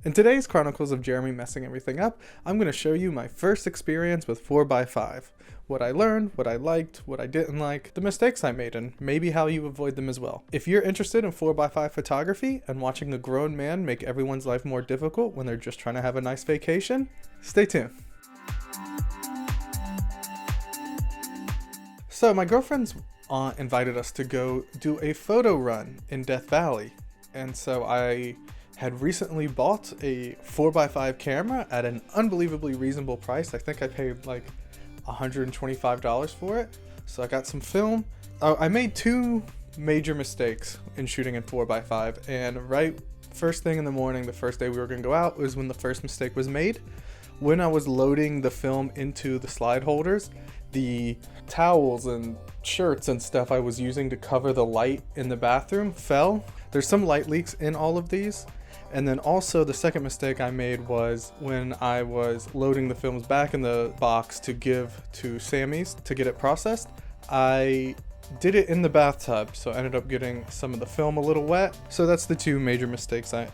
In today's Chronicles of Jeremy Messing Everything Up, I'm going to show you my first experience with 4x5. What I learned, what I liked, what I didn't like, the mistakes I made, and maybe how you avoid them as well. If you're interested in 4x5 photography and watching a grown man make everyone's life more difficult when they're just trying to have a nice vacation, stay tuned. So my girlfriend's aunt invited us to go do a photo run in Death Valley, and so I had recently bought a 4x5 camera at an unbelievably reasonable price. I think I paid like $125 for it. So I got some film. I made two major mistakes in shooting in 4x5, and right first thing in the morning, the first day we were gonna go out, was when the first mistake was made. When I was loading the film into the slide holders, the towels and shirts and stuff I was using to cover the light in the bathroom fell. There's some light leaks in all of these. And then also the second mistake I made was when I was loading the films back in the box to give to Sammy's to get it processed, I did it in the bathtub, so I ended up getting some of the film a little wet. So that's the two major mistakes I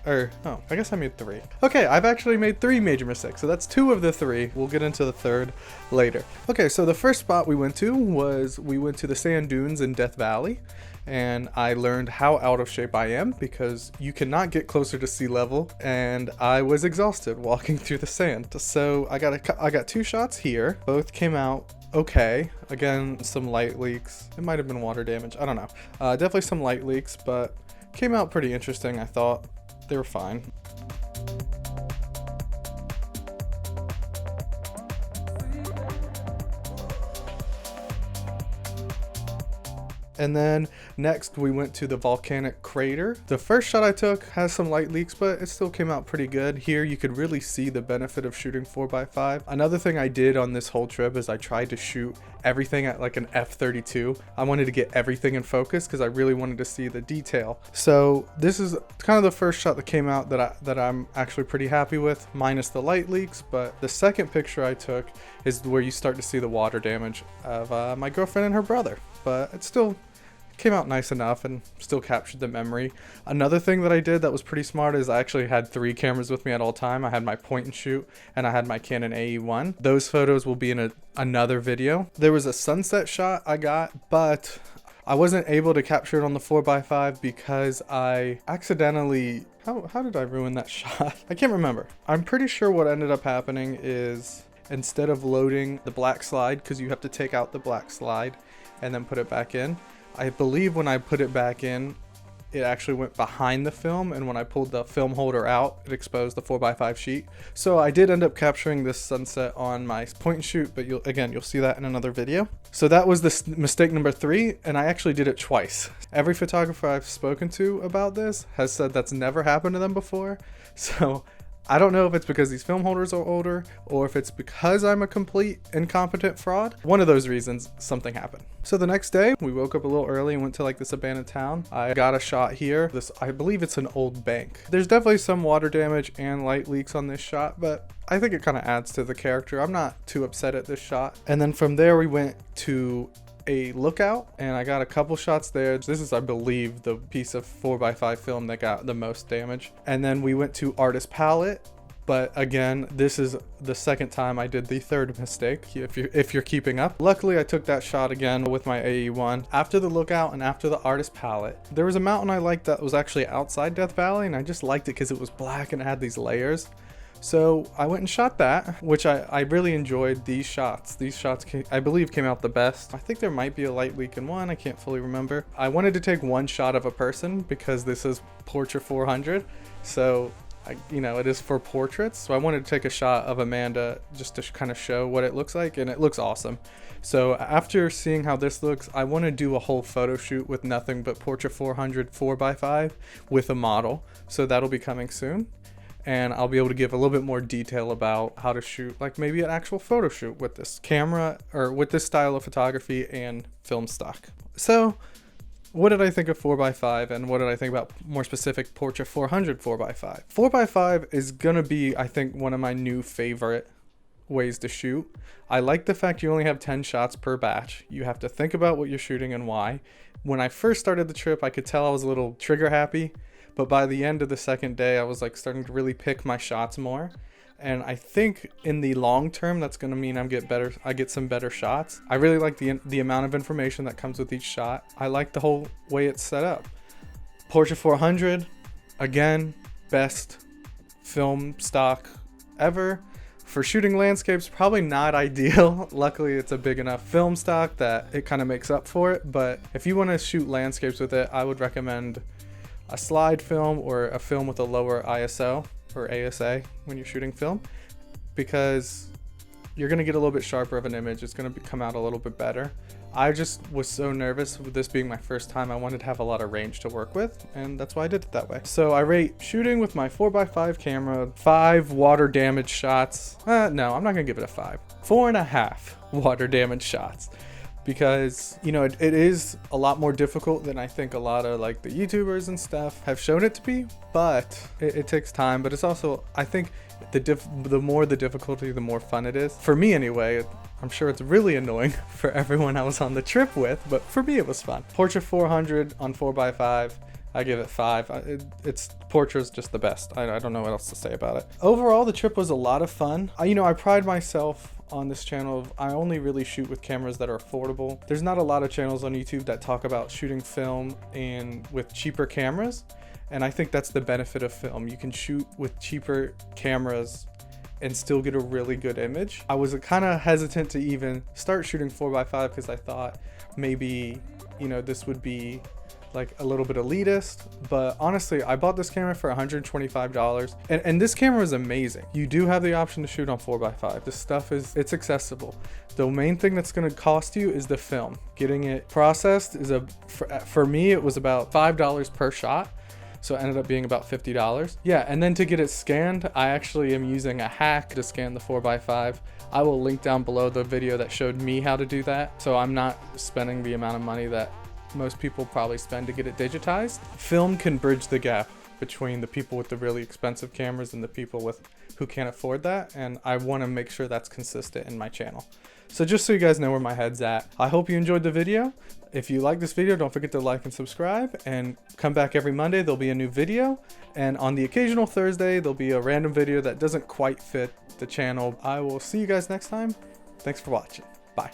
guess I made three. Okay, I've actually made three major mistakes, so that's two of the three. We'll get into the third later. Okay, so the first spot we went to the sand dunes in Death Valley. And I learned how out of shape I am because you cannot get closer to sea level, and I was exhausted walking through the sand. So I got two shots here. Both came out okay. Again, some light leaks. It might have been water damage. I don't know. Definitely some light leaks, but came out pretty interesting. I thought they were fine. And then next we went to the volcanic crater. The first shot I took has some light leaks, but it still came out pretty good. Here you could really see the benefit of shooting 4x5. Another thing I did on this whole trip is I tried to shoot everything at like an f32. I wanted to get everything in focus because I really wanted to see the detail. So this is kind of the first shot that came out that I'm actually pretty happy with, minus the light leaks. But the second picture I took is where you start to see the water damage of my girlfriend and her brother. But it still came out nice enough and still captured the memory. Another thing that I did that was pretty smart is I actually had three cameras with me at all time. I had my point and shoot and I had my Canon AE1. Those photos will be in another video. There was a sunset shot I got, but I wasn't able to capture it on the 4x5 because I accidentally, how did I ruin that shot? I can't remember. I'm pretty sure what ended up happening is instead of loading the black slide, because you have to take out the black slide and then put it back in, I believe when I put it back in, it actually went behind the film, and when I pulled the film holder out, it exposed the 4x5 sheet. So I did end up capturing this sunset on my point and shoot, but you'll see that in another video. So that was mistake number 3, and I actually did it twice. Every photographer I've spoken to about this has said that's never happened to them before. So I don't know if it's because these film holders are older or if it's because I'm a complete incompetent fraud. One of those reasons, something happened. So the next day, we woke up a little early and went to like this abandoned town. I got a shot here. I believe it's an old bank. There's definitely some water damage and light leaks on this shot, but I think it kind of adds to the character. I'm not too upset at this shot. And then from there, we went to a lookout and I got a couple shots there. This is, I believe, the piece of 4x5 film that got the most damage. And then we went to Artist Palette, but again, this is the second time I did the third mistake, if you're keeping up. Luckily, I took that shot again with my AE1. After the lookout and after the Artist Palette, there was a mountain I liked that was actually outside Death Valley, and I just liked it because it was black and it had these layers. So I went and shot that, which I really enjoyed these shots. These shots, I believe, came out the best. I think there might be a light leak in one. I can't fully remember. I wanted to take one shot of a person because this is Portrait 400. So, it is for portraits. So I wanted to take a shot of Amanda just to kind of show what it looks like, and it looks awesome. So after seeing how this looks, I want to do a whole photo shoot with nothing but Portrait 400 4x5 with a model. So that'll be coming soon. And I'll be able to give a little bit more detail about how to shoot, like maybe an actual photo shoot with this camera or with this style of photography and film stock. So what did I think of 4x5 and what did I think about more specific Portrait 400 4x5? 4x5 is gonna be, I think, one of my new favorite ways to shoot. I like the fact you only have 10 shots per batch. You have to think about what you're shooting and why. When I first started the trip, I could tell I was a little trigger happy. but by the end of the second day, I was like starting to really pick my shots more. And I think in the long term, that's going to mean I get some better shots. I really like the amount of information that comes with each shot. I like the whole way it's set up. Portra 400, again, best film stock ever. For shooting landscapes, probably not ideal. Luckily, it's a big enough film stock that it kind of makes up for it. But if you want to shoot landscapes with it, I would recommend a slide film or a film with a lower ISO or ASA when you're shooting film, because you're going to get a little bit sharper of an image. It's going to come out a little bit better. I just was so nervous with this being my first time. I wanted to have a lot of range to work with, and that's why I did it that way. So I rate shooting with my 4x5 camera 5 water damage shots. No, I'm not going to give it a 5. 4.5 water damage shots. Because, you know, it is a lot more difficult than I think a lot of like the YouTubers and stuff have shown it to be, but it takes time. But it's also, I think the more the difficulty, the more fun it is. For me anyway, I'm sure it's really annoying for everyone I was on the trip with, but for me it was fun. Portra 400 on 4x5, I give it 5. Portra's just the best. I don't know what else to say about it. Overall, the trip was a lot of fun. I pride myself on this channel. I only really shoot with cameras that are affordable. There's not a lot of channels on YouTube that talk about shooting film and with cheaper cameras, and I think that's the benefit of film. You can shoot with cheaper cameras and still get a really good image. I was kind of hesitant to even start shooting 4x5 because I thought maybe, this would be like a little bit elitist, but honestly, I bought this camera for $125, and this camera is amazing. You do have the option to shoot on 4x5. This stuff it's accessible. The main thing that's going to cost you is the film. Getting it processed is for me, it was about $5 per shot. So it ended up being about $50. Yeah, and then to get it scanned, I actually am using a hack to scan the 4x5. I will link down below the video that showed me how to do that. So I'm not spending the amount of money that most people probably spend to get it digitized. Film can bridge the gap between the people with the really expensive cameras and the people who can't afford that, and I want to make sure that's consistent in my channel. So just so you guys know where my head's at, I hope you enjoyed the video. If you like this video, don't forget to like and subscribe, and come back every Monday. There'll be a new video, and on the occasional Thursday there'll be a random video that doesn't quite fit the channel. I will see you guys next time. Thanks for watching. Bye.